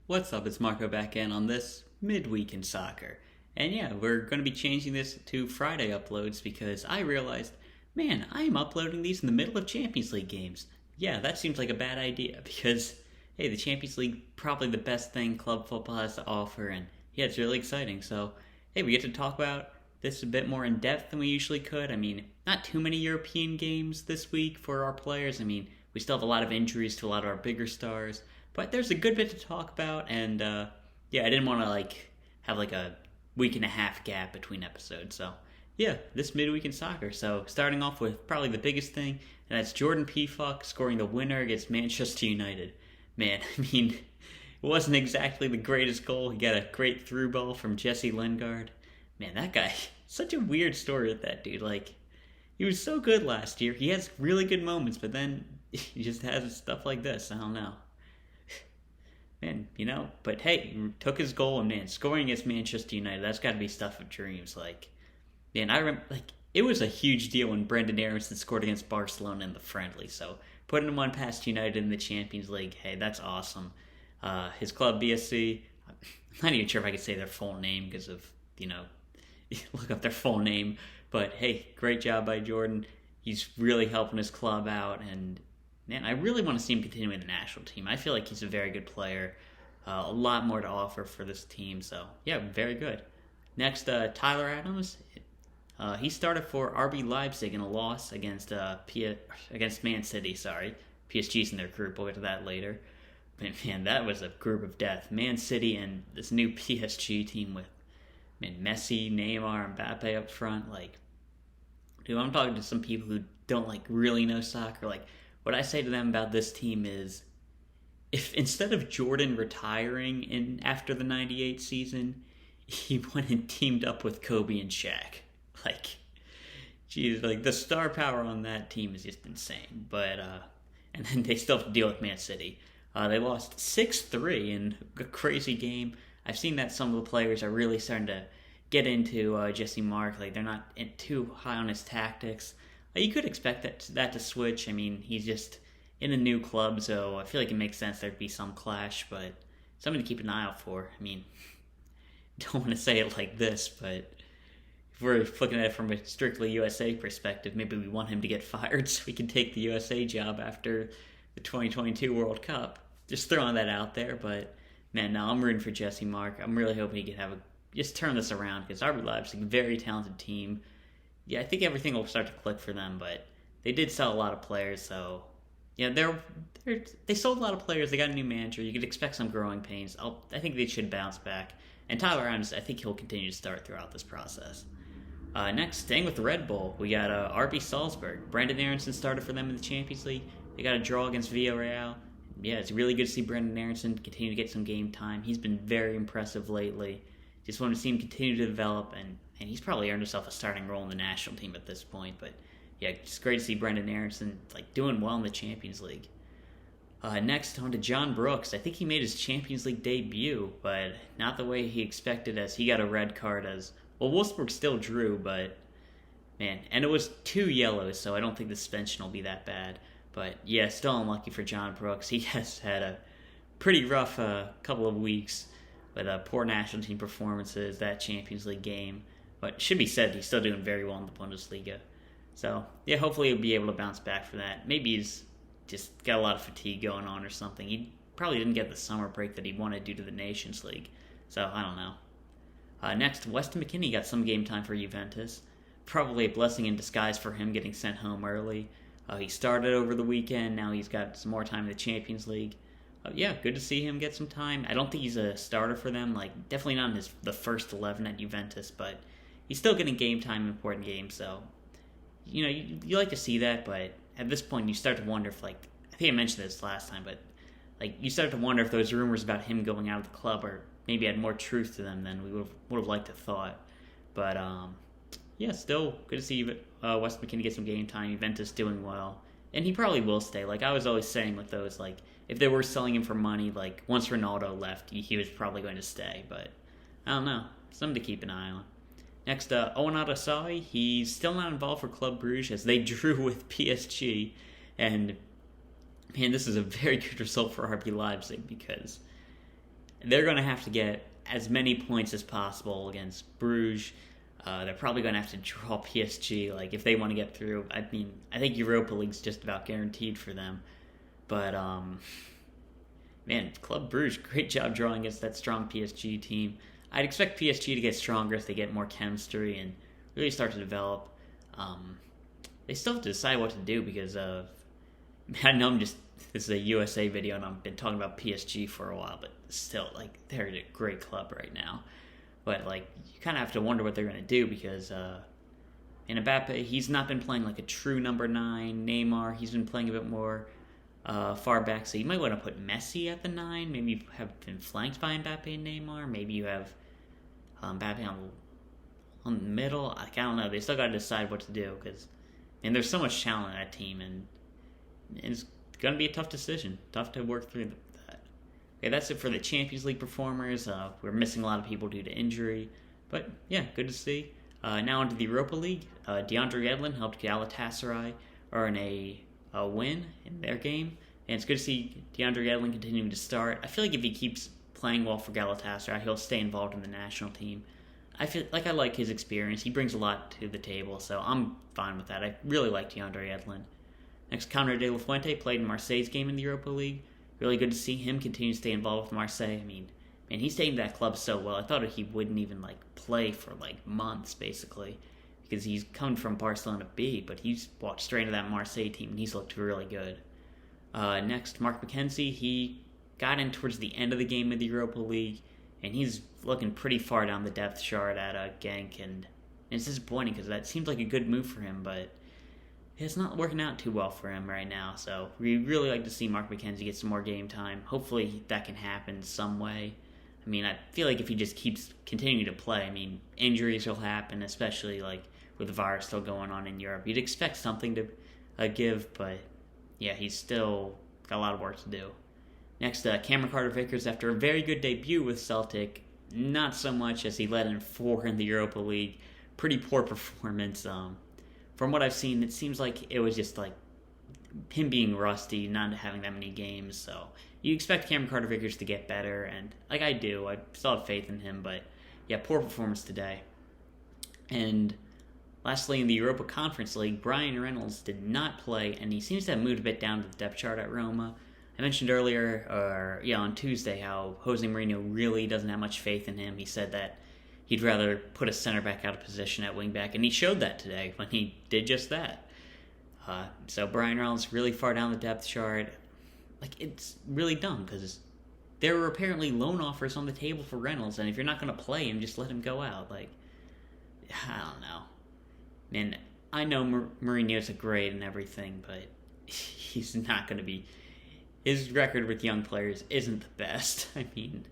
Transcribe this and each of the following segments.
What's up? It's Marco back in on this midweek in soccer. And yeah, we're going to be changing this to Friday uploads because I realized, man, I'm uploading these in the middle of Champions League games. Yeah, that seems like a bad idea because, hey, the Champions League probably the best thing club football has to offer, and yeah, it's really exciting. So, hey, we get to talk about this a bit more in depth than we usually could. I mean, not too many European games this week for our players. I mean, we still have a lot of injuries to a lot of our bigger stars. But there's a good bit to talk about, and yeah, I didn't want to have a week and a half gap between episodes. So yeah, this midweek in soccer. So starting off with probably the biggest thing, and that's Jordan Pefok scoring the winner against Manchester United. Man, I mean, it wasn't exactly the greatest goal. He got a great through ball from Jesse Lingard. Man, that guy, such a weird story with that dude. He was so good last year. He has really good moments, but then he just has stuff like this. I don't know. Man, but hey, he took his goal, and man, scoring against Manchester United, that's got to be stuff of dreams. Man, I remember, it was a huge deal when Brendan Aronson scored against Barcelona in the friendly, so putting him on past United in the Champions League, hey, that's awesome. His club, BSC, I'm not even sure if I could say their full name because of, look up their full name, but hey, great job by Jordan. He's really helping his club out, and man, I really want to see him continue in the national team. I feel like he's a very good player. A lot more to offer for this team. So, yeah, very good. Next, Tyler Adams. He started for RB Leipzig in a loss against Man City. Sorry, PSG's in their group. We'll get to that later. But, man, that was a group of death. Man City and this new PSG team with Messi, Neymar, Mbappe up front. Dude, I'm talking to some people who don't really know soccer. What I say to them about this team is, if instead of Jordan retiring after the '98 season, he went and teamed up with Kobe and Shaq, geez, the star power on that team is just insane. But and then they still have to deal with Man City. They lost 6-3 in a crazy game. I've seen that some of the players are really starting to get into Jesse Mark. They're not too high on his tactics. You could expect that to switch. I mean, he's just in a new club, so I feel like it makes sense there'd be some clash, but something to keep an eye out for. I mean, don't want to say it like this, but if we're looking at it from a strictly USA perspective, maybe we want him to get fired so we can take the USA job after the 2022 World Cup. Just throwing that out there, but man, no, I'm rooting for Jesse Mark. I'm really hoping he can just turn this around because RB Leipzig, very talented team. Yeah, I think everything will start to click for them, but they did sell a lot of players, so yeah, they sold a lot of players. They got a new manager. You could expect some growing pains. I think they should bounce back. And Tyler Adams, I think he'll continue to start throughout this process. Next, staying with the Red Bull, we got RB Salzburg. Brendan Aronson started for them in the Champions League. They got a draw against Villarreal. Yeah, it's really good to see Brendan Aronson continue to get some game time. He's been very impressive lately. Just want to see him continue to develop, and he's probably earned himself a starting role in the national team at this point. But yeah, it's great to see Brendan Aronson doing well in the Champions League. Next, on to John Brooks. I think he made his Champions League debut, but not the way he expected, as he got a red card. Wolfsburg still drew, but man, and it was 2 yellows, so I don't think the suspension will be that bad. But yeah, still unlucky for John Brooks. He has had a pretty rough couple of weeks with poor national team performances, that Champions League game. But it should be said, he's still doing very well in the Bundesliga. So, yeah, hopefully he'll be able to bounce back for that. Maybe he's just got a lot of fatigue going on or something. He probably didn't get the summer break that he wanted due to the Nations League. So, I don't know. Next, Weston McKennie got some game time for Juventus. Probably a blessing in disguise for him getting sent home early. He started over the weekend. Now he's got some more time in the Champions League. Yeah, good to see him get some time. I don't think he's a starter for them. Definitely not in the first 11 at Juventus, but he's still getting game time in important games. So, you like to see that, but at this point, you start to wonder if, I think I mentioned this last time, but you start to wonder if those rumors about him going out of the club or maybe had more truth to them than we would have liked to thought. But yeah, still good to see Weston McKennie get some game time. Juventus doing well, and he probably will stay. I was always saying with those, if they were selling him for money, once Ronaldo left, he was probably going to stay. But I don't know, something to keep an eye on. Next, Owen Adesai, he's still not involved for Club Brugge as they drew with PSG, and man, this is a very good result for RB Leipzig because they're going to have to get as many points as possible against Bruges. They're probably going to have to draw PSG, like, if they want to get through. I mean, I think Europa League's just about guaranteed for them. But, man, Club Bruges, great job drawing against that strong PSG team. I'd expect PSG to get stronger if they get more chemistry and really start to develop. They still have to decide what to do because I know this is a USA video and I've been talking about PSG for a while, but still, like, they're a great club right now. But, like, you kind of have to wonder what they're going to do because Mbappe, he's not been playing like a true number 9. Neymar, he's been playing a bit more far back. So you might want to put Messi at the 9. Maybe you have been flanked by Mbappe and Neymar. Maybe you have Mbappe on the middle. I don't know. They still got to decide what to do because there's so much talent in that team. And it's going to be a tough decision. Tough to work through that. Okay, that's it for the Champions League performers. We're missing a lot of people due to injury. But, yeah, good to see. Now into the Europa League. DeAndre Yedlin helped Galatasaray earn a win in their game. And it's good to see DeAndre Yedlin continuing to start. I feel like if he keeps playing well for Galatasaray, he'll stay involved in the national team. I feel like I like his experience. He brings a lot to the table, so I'm fine with that. I really like DeAndre Yedlin. Next, Connor De La Fuente played in Marseille's game in the Europa League. Really good to see him continue to stay involved with Marseille. I mean, man, he's taking that club so well. I thought he wouldn't even, like, play for, like, months, basically, because he's coming from Barcelona B, but he's walked straight into that Marseille team, and he's looked really good. Next, Mark McKenzie, he got in towards the end of the game of the Europa League, and he's looking pretty far down the depth chart at Genk, and it's disappointing because that seems like a good move for him, but it's not working out too well for him right now, so we really like to see Mark McKenzie get some more game time. Hopefully that can happen some way. I mean, I feel like if he just keeps continuing to play, I mean, injuries will happen, especially like with the virus still going on in Europe. You'd expect something to give, but yeah, he's still got a lot of work to do. Next, Cameron Carter-Vickers, after a very good debut with Celtic, not so much as he led in 4 in the Europa League. Pretty poor performance. From what I've seen, it seems like it was just like him being rusty, not having that many games. So you expect Cameron Carter-Vickers to get better, and like I do, I still have faith in him. But yeah, poor performance today. And lastly, in the Europa Conference League, Brian Reynolds did not play, and he seems to have moved a bit down to the depth chart at Roma. I mentioned earlier, on Tuesday, how Jose Mourinho really doesn't have much faith in him. He said that he'd rather put a center back out of position at wing back, and he showed that today when he did just that. So Brian Reynolds really far down the depth chart. Like, it's really dumb because there were apparently loan offers on the table for Reynolds, and if you're not going to play him, just let him go out. Like, I don't know. Man, I know Mourinho's a great and everything, but he's not going to be... His record with young players isn't the best. I mean...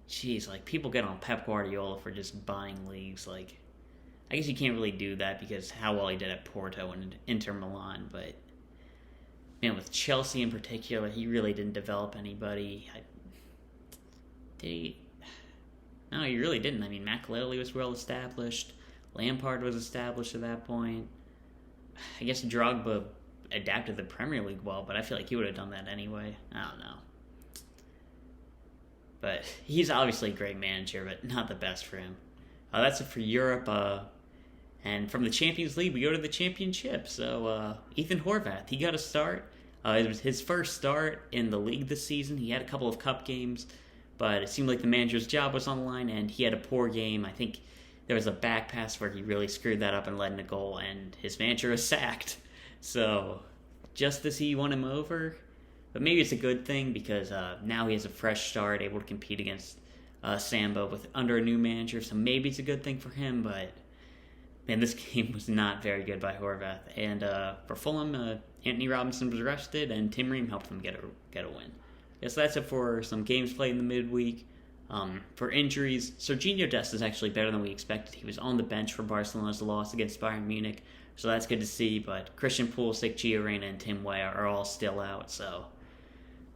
Jeez, like, people get on Pep Guardiola for just buying leagues. Like, I guess you can't really do that because how well he did at Porto and Inter Milan, but, man, with Chelsea in particular, he really didn't develop anybody. Did he? No, he really didn't. I mean, Makelele was well established. Lampard was established at that point. I guess Drogba adapted the Premier League well, but I feel like he would have done that anyway. I don't know. But he's obviously a great manager, but not the best for him. That's it for Europe. And from the Champions League, we go to the Championship. So Ethan Horvath, he got a start. It was his first start in the league this season. He had a couple of cup games, but it seemed like the manager's job was on the line, and he had a poor game. I think there was a back pass where he really screwed that up and led in a goal, and his manager was sacked. So just as he won him over... But maybe it's a good thing because now he has a fresh start, able to compete against Samba under a new manager. So maybe it's a good thing for him. But man, this game was not very good by Horvath. And for Fulham, Antonee Robinson was arrested, and Tim Ream helped them get a win. Yeah, so that's it for some games played in the midweek. For injuries, Sergiño Dest is actually better than we expected. He was on the bench for Barcelona's loss against Bayern Munich, so that's good to see. But Christian Pulisic, Gio Reyna, and Tim Weah are all still out. So,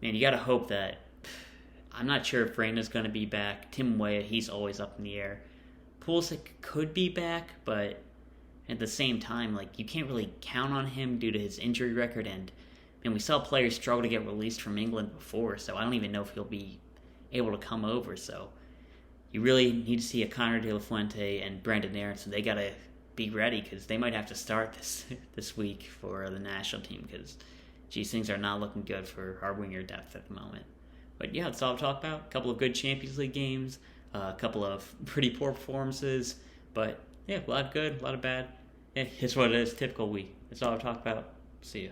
man, you got to hope that... I'm not sure if Reyna's going to be back. Tim Weah, he's always up in the air. Pulisic could be back, but at the same time, like, you can't really count on him due to his injury record. And we saw players struggle to get released from England before, so I don't even know if he'll be able to come over. So you really need to see a Connor De La Fuente and Brandon Aronson. They got to be ready because they might have to start this week for the national team because, geez, things are not looking good for our winger depth at the moment. But yeah, that's all I'll talk about. A couple of good Champions League games, a couple of pretty poor performances, but yeah, a lot of good, a lot of bad. Yeah, it's what it is, typical week. That's all I'll talk about. See ya.